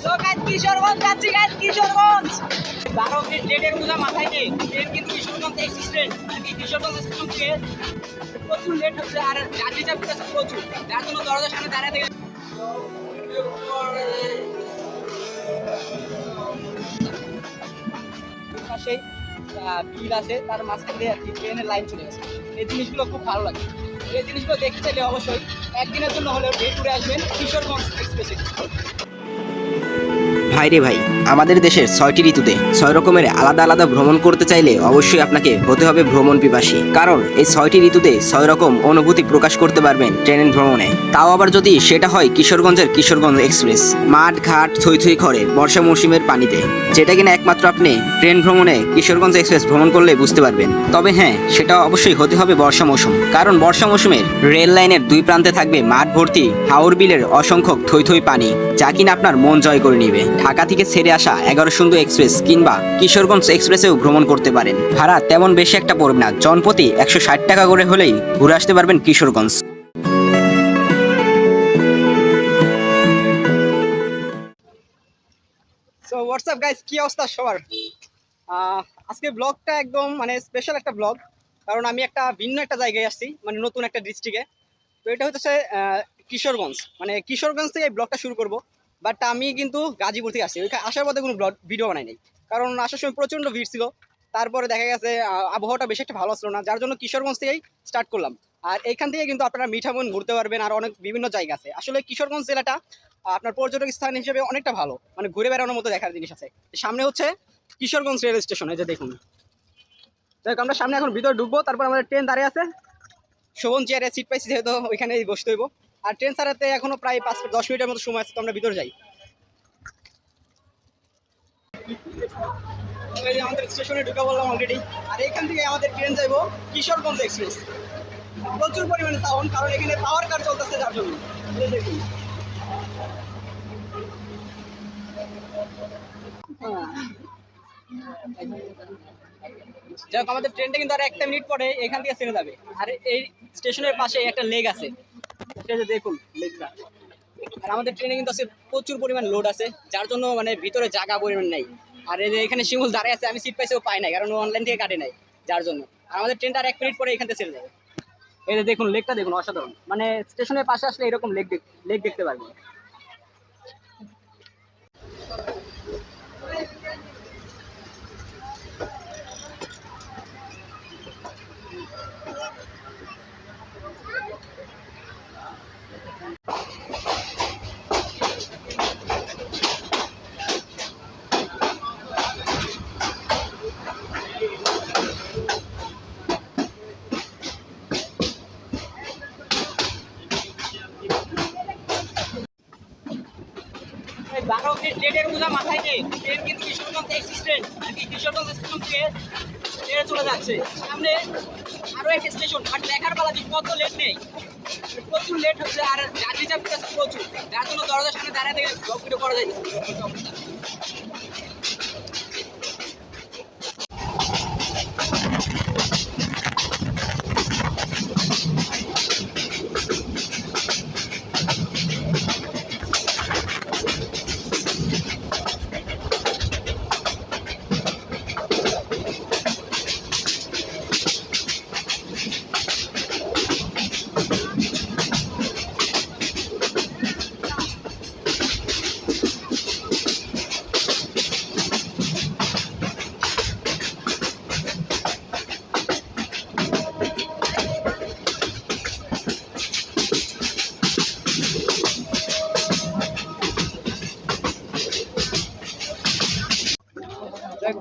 তো গাইস কিশোরগঞ্জ যাচ্ছি guys Kishoreganj 12 minute লেটের কথা মাথায় নেই ট্রেন কিন্তু কিশোরগঞ্জ এক্সিস্টেন্ট আর কি কিশোরগঞ্জ স্টেশন থেকে প্রচুর লেট হচ্ছে আর যাত্রী চাপ কাছে প্রচুর যার জন্য দরজার সামনে দাঁড়িয়ে থেকে সেই বিল আছে তার মাঝখান দিয়ে আর কি ট্রেনের লাইন চলে গেছে এই জিনিসগুলো খুব ভালো লাগে এই জিনিসগুলো দেখতে চাইলে অবশ্যই একদিনের জন্য হলেও ডে ট্যুরে আসবেন কিশোরগঞ্জ এক্সপ্রেসে। ভাই রে ভাই, আমাদের দেশের 6টি ঋতুতে 6 রকমের আলাদা আলাদা ভ্রমণ করতে চাইলে অবশ্যই আপনাকে হতে হবে ভ্রমণ পিপাসী। কারণ এই 6টি ঋতুতে 6 রকম অনুভূতি প্রকাশ করতে পারবেন ট্রেন ভ্রমণে, তাও আবার যদি সেটা হয় কিশোরগঞ্জের কিশোরগঞ্জ এক্সপ্রেস। মাঠ ঘাট থই থই করে বর্ষা মৌসুমের পানিতে, যেটা কিনা একমাত্র আপনি ট্রেন ভ্রমণে কিশোরগঞ্জ এক্সপ্রেস ভ্রমণ করলে বুঝতে পারবেন। তবে হ্যাঁ, সেটা অবশ্যই হতে হবে বর্ষা মৌসুম, কারণ বর্ষা মৌসুমের রেল লাইনের দুই প্রান্তে থাকবে মাঠ ভর্তি হাওর বিলের অসংখ্য থই থই পানি, যা কিনা আপনার মন জয় করে নিবে। ঢাকা থেকে ছেড়ে আসা 11 সুন্দর এক্সপ্রেস কিংবা কিশোরগঞ্জ এক্সপ্রেসেও ভ্রমণ করতে পারেন। ভাড়া তেমন বেশি একটা পড়বে না, জনপ্রতি 160 টাকা করে হলেই ঘুরে আসতে পারবেন কিশোরগঞ্জ। সো হোয়াটসঅ্যাপ গাইস, কি অবস্থা সবার? আজকে ব্লগটা একদম মানে স্পেশাল একটা ব্লগ, কারণ আমি একটা ভিন্ন একটা জায়গায় আসছি, মানে নতুন একটা ডিস্ট্রিক্টে। তো এটা হচ্ছে কিশোরগঞ্জ, মানে কিশোরগঞ্জ থেকে এই ব্লগটা শুরু করব। বাট আমি কিন্তু গাজীপুর থেকে আসছি, ওইখানে আসার পথে কোনো ভিডিও বানাই নাই, কারণ আসার সময় প্রচণ্ড ভিড় ছিল। তারপরে দেখা গেছে আবহাওয়াটা বেশি একটা ভালো ছিল না, যার জন্য কিশোরগঞ্জ থেকেই স্টার্ট করলাম। আর এইখান থেকে কিন্তু আপনারা মিঠামন ঘুরতে পারবেন, আর অনেক বিভিন্ন জায়গা আছে। আসলে কিশোরগঞ্জ জেলাটা আপনার পর্যটক স্থান হিসেবে অনেকটা ভালো, মানে ঘুরে বেড়ানোর মতো দেখার জিনিস আছে। সামনে হচ্ছে কিশোরগঞ্জ রেল স্টেশন, এই যে দেখুন। দেখ আমরা সামনে এখন ভিতরে ঢুকবো, তারপর আমাদের ট্রেন দাঁড়িয়ে আছে। শোভন চেয়ারে সিট পাইছি যেহেতু ওইখানেই বসতে হইব। আর ট্রেন ছাড়াতে এখনো প্রায় 5-10 মিনিটের মতো সময় আছে, তো আমরা ভিতরে যাই। আমাদের স্টেশনে ঢুকা বললাম অলরেডি। আর এখান থেকে আমাদের ট্রেন যাইবো কিশোরগঞ্জ এক্সপ্রেস। প্রচুর পরিমাণে সাউন্ড, কারণ এখানে পাওয়ার কার চলতেছে, যার জন্য দেখুন। যাই হোক, আমাদের ট্রেনটা কিন্তু আর 1 মিনিট পরে এখান থেকে ছেড়ে যাবে। আর এই স্টেশনের পাশে একটা লেক আছে, দেখুন লেকটা। আর আমাদের ট্রেনে কিন্তু আছে প্রচুর পরিমাণ লোড আছে, যার জন্য মানে ভিতরে জায়গা পরিমাণ নাই। আর এই যে এখানে শিমুল দাঁড়িয়ে আছে, আমি সিট পাইছেও পাই নাই, কারণ অনলাইন থেকে কাটে নাই, যার জন্য। আর আমাদের ট্রেনটা আর 1 মিনিট পরে এখান থেকে ছেড়ে যাবে। এই যে দেখুন লেকটা, দেখুন অসাধারণ। মানে স্টেশনের পাশে আসলে এরকম লেক দেখতে পারবেন। এই 12 মিনিট লেটের কথা মাথায় নেই, ট্রেন কিন্তু কিশোরগঞ্জ এক্সিস্টেন্ট আর কি কিশোরগঞ্জ স্টেশন থেকে ট্রেনে চলে যাচ্ছে। সামনে আরও একটা স্টেশন, আর দেখার বেলা যে কত লেট নেই, প্রচুর লেট হচ্ছে। আর যাত্রী চাপ কাছে প্রচুর, যার জন্য দরজার সামনে দাঁড়িয়ে থেকে ব্লগ ভিডিও করা যায়।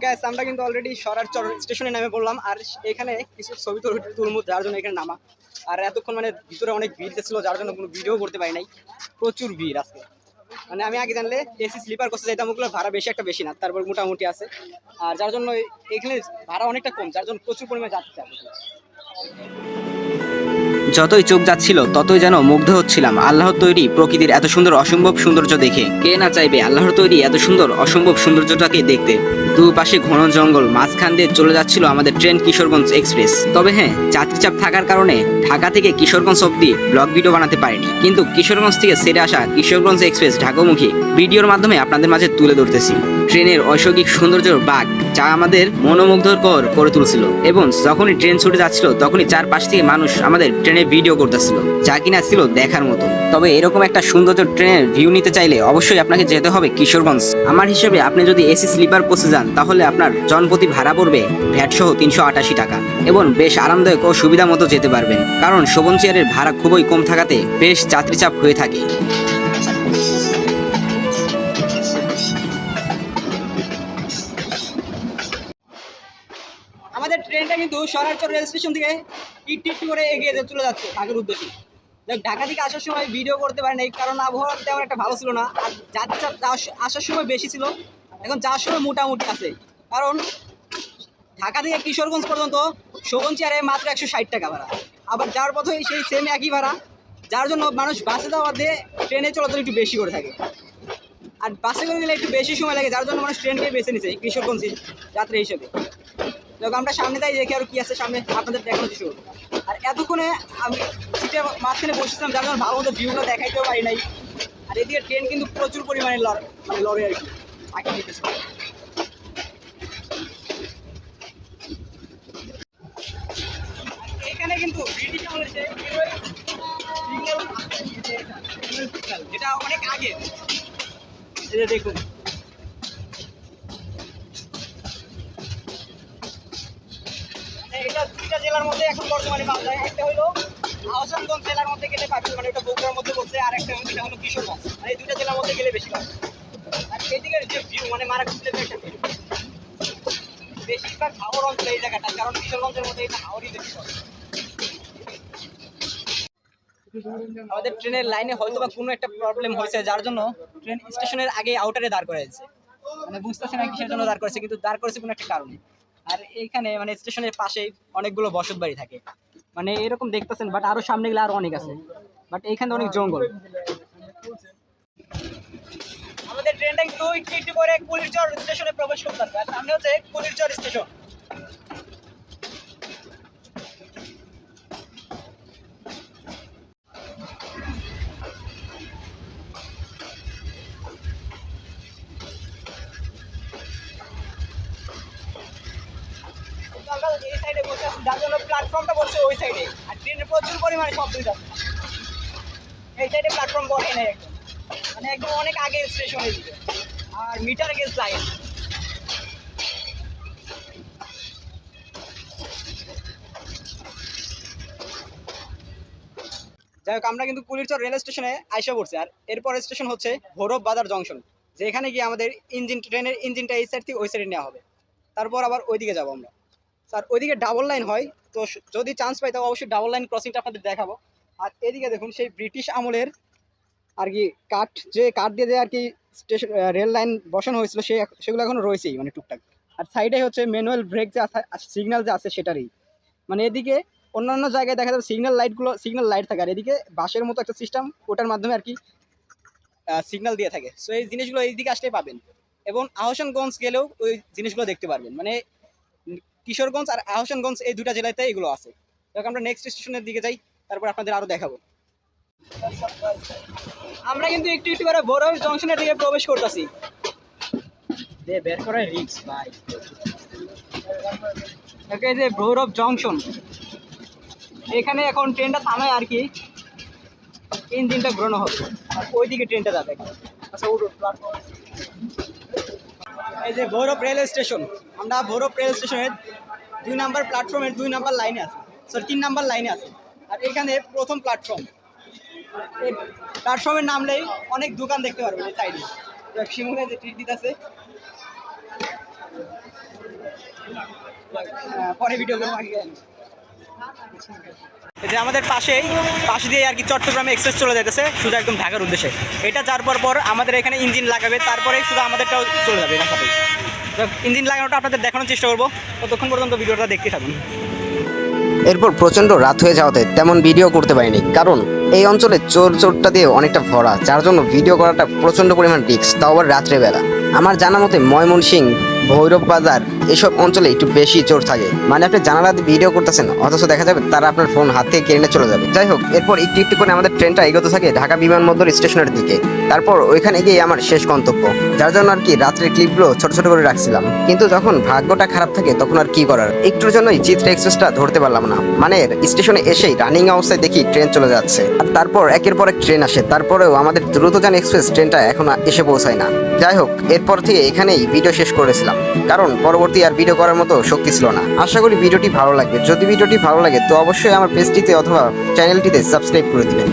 গ্যাস আমরা কিন্তু অলরেডি সরারচর স্টেশনে নেমে পড়লাম। আর এখানে কিছু ছবি তুলমু, যার জন্য এখানে নামা। আর এতক্ষণ মানে ভিতরে অনেক ভিড় ছিল, যার জন্য কোনো ভিডিও করতে পারি নাই। প্রচুর ভিড় আজকে, মানে আমি আগে জানলে এসি স্লিপার করতে যাইতাম, ওগুলো ভাড়া বেশি না, তারপর মোটামুটি আছে। আর যার জন্য এখানে ভাড়া অনেকটা কম, যার জন্য প্রচুর পরিমাণে যাত্রী চাপ। যতই চোখ যাচ্ছিল ততই যেন মুগ্ধ হচ্ছিলাম আল্লাহর তৈরি প্রকৃতির এত সুন্দর অসম্ভব সৌন্দর্য দেখে। কে না চাইবে আল্লাহর তৈরি এত সুন্দর অসম্ভব সৌন্দর্যটাকে দেখতে। দুপাশে ঘন জঙ্গল, মাঝখান দিয়ে চলে যাচ্ছিল আমাদের ট্রেন কিশোরগঞ্জ এক্সপ্রেস। তবে হ্যাঁ, যাত্রীচাপ থাকার কারণে ঢাকা থেকে কিশোরগঞ্জ অব্দি ব্লগ ভিডিও বানাতে পারিনি, কিন্তু কিশোরগঞ্জ থেকে ছেড়ে আসা কিশোরগঞ্জ এক্সপ্রেস ঢাকামুখী ভিডিওর মাধ্যমে আপনাদের মাঝে তুলে ধরতেছি ট্রেনের ঐশ্বরিক সৌন্দর্যের বাঘ, যা আমাদের মনোমুগ্ধকর করে তুলছিল। এবং যখনই ট্রেন ছুটে যাচ্ছিল তখনই চারপাশ থেকে মানুষ আমাদের ট্রেনে ভিডিও করতেছিল, যা কিনা ছিল দেখার মতো। তবে এরকম একটা সৌন্দর্য ট্রেনের ভিউ নিতে চাইলে অবশ্যই আপনাকে যেতে হবে কিশোরগঞ্জ। আমার হিসেবে আপনি যদি এসি স্লিপার কোচে যান তাহলে আপনার জনপ্রতি ভাড়া পড়বে ভ্যাট সহ 388 টাকা, এবং বেশ আরামদায়ক ও সুবিধা মতো যেতে পারবেন, কারণ শোভন চেয়ারের ভাড়া খুবই কম থাকাতে বেশ যাত্রীচাপ হয়ে থাকে। আমাদের ট্রেনটা কিন্তু সরারচর রেল স্টেশন থেকে একটু করে এগিয়ে চলে যাচ্ছে ঢাকার উদ্দেশ্যে। ঢাকা থেকে আসার সময় ভিডিও করতে পারি নাই, কারণ আবহাওয়া তেমন একটা ভালো ছিল না, আর যাত্রীচাপ আসার সময় বেশি ছিল, এখন যাওয়ার সময় মোটামুটি আছে। কারণ ঢাকা থেকে কিশোরগঞ্জ পর্যন্ত শোভন চেয়ারে মাত্র 160 টাকা ভাড়া, আবার যাওয়ার পথে সেই সেম একই ভাড়া, যার জন্য মানুষ বাসে যাওয়ার দিয়ে ট্রেনে চলাচল একটু বেশি করে থাকে। আর বাসে করে গেলে একটু বেশি সময় লাগে, যার জন্য মানুষ ট্রেনকে বেছে নিচ্ছে কিশোরগঞ্জ যাত্রী হিসেবে। যখন আমরা সামনে তাই দেখি আর কি আছে সামনে আপনাদের দেখানো কিছু। আর এতক্ষণে আমি সিটে মাঝখানে বসেছিলাম, যার জন্য ভালো মতো ভিউগুলো দেখাইতেও পারি নাই। আর এদিকে ট্রেন কিন্তু প্রচুর পরিমাণে লড়ে আর কি আঁকে দিতেছে। এখানে কিন্তু ব্রিটিশ আমলের যেটা অনেক আগে, দেখুন এটা দুইটা জেলার মধ্যে এখন বর্তমানে পাওয়া যায়। একটা হলো আহসানগঞ্জ জেলার মধ্যে গেলে পাবে, মানে ওটা বগুড়ার মধ্যে পড়ছে, আর একটা এটা হলো কিশোরগঞ্জ। মানে এই দুইটা জেলার মধ্যে গেলে বেশি পাবে। আর এদিকের যে ভিউ মানে মারাত্মক একটা ভিউ, বেশিরভাগ হাওড় অঞ্চলে এই জায়গাটা, কারণ কিশোরগঞ্জের মধ্যে এটা হাওড়ই বেশি পাবে। আমাদের ট্রেনের লাইনে হয়তো বা কোনো একটা প্রবলেম হয়েছে, যার জন্য ট্রেন স্টেশনের আগে আউটারে দাঁড় করা হয়েছে। মানে বুঝতেছে না কিসের জন্য দাঁড় করেছে, কিন্তু দাঁড় করেছে কোনো একটা কারণে। আর এইখানে মানে স্টেশনের পাশেই অনেকগুলো বসত বাড়ি থাকে, মানে এরকম দেখতেছেন, বাট আরো সামনে গেলে আরো অনেক আছে, বাট এইখানে অনেক জঙ্গল। আমাদের ট্রেনটা কিন্তু একটু করে কুলিরচর স্টেশনে প্রবেশ করতে হবে, আর সামনে হচ্ছে কুলিরচর স্টেশন। এই সাইডে বসে আছে, যার জন্য প্ল্যাটফর্মটা বসছে ওই সাইডে, আর ট্রেনের প্রচুর পরিমাণে শব্দ যাচ্ছে। এই সাইডে প্ল্যাটফর্ম বসে নেই একদম, মানে একদম অনেক আগে স্টেশনে দিকে, আর মিটার গেজ লাইন। যাই হোক, আমরা কিন্তু কুলিরচর রেল স্টেশনে আইসা পড়ছি, আর এরপর স্টেশন হচ্ছে ভৈরব বাজার জংশন, যেখানে গিয়ে আমাদের ট্রেনের ইঞ্জিনটা এই সাইড থেকে ওই সাইডে নেওয়া হবে। তারপর আবার ওইদিকে যাবো আমরা। স্যার ওইদিকে ডাবল লাইন হয়, তো যদি চান্স পাই তাহলে অবশ্যই ডাবল লাইন ক্রসিংটা আপনাদের দেখাবো। আর এদিকে দেখুন সেই ব্রিটিশ আমলের আর কি কাঠ দিয়ে আর কি স্টেশন রেল লাইন বসানো হয়েছিল, সেগুলো এখনো রয়েছেই, মানে টুকটাক। আর সাইডে হচ্ছে ম্যানুয়াল ব্রেক যে সিগন্যাল যে আছে সেটারই, মানে এদিকে অন্যান্য জায়গায় দেখা যাবে সিগন্যাল লাইট থাকে, আর এদিকে বাসের মতো একটা সিস্টেম, ওটার মাধ্যমে আর কি সিগন্যাল দিয়ে থাকে। সো এই জিনিসগুলো এইদিকে আসলেই পাবেন, এবং আহসানগঞ্জ গেলেও ওই জিনিসগুলো দেখতে পারবেন। মানে কিশোরগঞ্জ আর আহসানগঞ্জ এই দুটা জেলাতে এগুলো আছে। তখন আমরা নেক্সট স্টেশনের দিকে যাই, তারপর আপনাদের আরো দেখাবো। আমরা কিন্তু একটু করে ভৈরব জংশনের দিকে প্রবেশ করতেছি। বের করে রিক্স ভাই, এই যে ভৈরব জংশন, এখানে এখন ট্রেনটা থামায় আর কি, ইঞ্জিনটা ঘোরানো হবে, আর ওইদিকে ট্রেনটা যাবে। আচ্ছা উঠুন প্ল্যাটফর্ম। এই যে ভৈরব রেল স্টেশন, আমরা ভৈরব রেল স্টেশনের 2 নাম্বার প্ল্যাটফর্মের 2 নাম্বার লাইনে আছে, সরি 3 নাম্বার লাইনে আছে। আর এখানে প্রথম প্ল্যাটফর্ম, এই প্ল্যাটফর্মের নামলেই অনেক দোকান দেখতে পারবেন এই সাইডে। শিমুলে যে ট্রিট দিতে আছে, পরে ভিডিও করবো আগে। এই যে আমাদের পাশ দিয়ে আর কি চট্টগ্রামে এক্সপ্রেস চলে যাইতেছে শুধু একদম ঢাকার উদ্দেশ্যে। এটা যাওয়ার পর আমাদের এখানে ইঞ্জিন লাগাবে, তারপরে শুধু আমাদেরটাও চলে যাবে এটার সাথে। ইঞ্জিন লাগানোটা আপনাদের দেখানোর চেষ্টা করবো, ততক্ষণ পর্যন্ত ভিডিওটা দেখতে থাকুন। এরপর প্রচণ্ড রাত হয়ে যাওয়াতে তেমন ভিডিও করতে পারিনি, কারণ এই অঞ্চলে চোরটা দিয়ে অনেকটা ভরা, যার জন্য ভিডিও করাটা প্রচণ্ড পরিমাণ রিস্ক, তাও আবার রাত্রেবেলা। আমার জানা মতে ময়মনসিংহ ভৈরব বাজার এসব অঞ্চলে একটু বেশি জোর থাকে। মানে আপনি জানালা দিয়ে ভিডিও করতেছেন অথচ দেখা যাবে তারা আপনার ফোন হাত থেকে কেড়ে নিয়ে চলে যাবে। যাই হোক, এরপর একটু একটু করে আমাদের ট্রেনটা এগোতে থাকে ঢাকা বিমানবন্দর স্টেশনের দিকে। তারপর ওইখানে গিয়ে আমার শেষ গন্তব্য, যার জন্য আর কি রাত্রের ক্লিপগুলো ছোট ছোট করে রাখছিলাম। কিন্তু যখন ভাগ্যটা খারাপ থাকে তখন আর কি করার, একটুর জন্যই চিত্রা এক্সপ্রেসটা ধরতে পারলাম না। মানে স্টেশনে এসেই রানিং অবস্থায় দেখি ট্রেন চলে যাচ্ছে, আর তারপর একের পর এক ট্রেন আসে। তারপরেও আমাদের দ্রুতযান এক্সপ্রেস ট্রেনটা এখন এসে পৌঁছায় না। যাই হোক, এরপর থেকে এখানেই ভিডিও শেষ করেছিলাম, কারণ পরবর্তী আর ভিডিও করার মতো শক্তি ছিল না। আশা করি ভিডিওটি ভালো লাগবে। যদি ভিডিওটি ভালো লাগে তো অবশ্যই আমার পেজটিতে অথবা চ্যানেলটিতে সাবস্ক্রাইব করে দিবেন।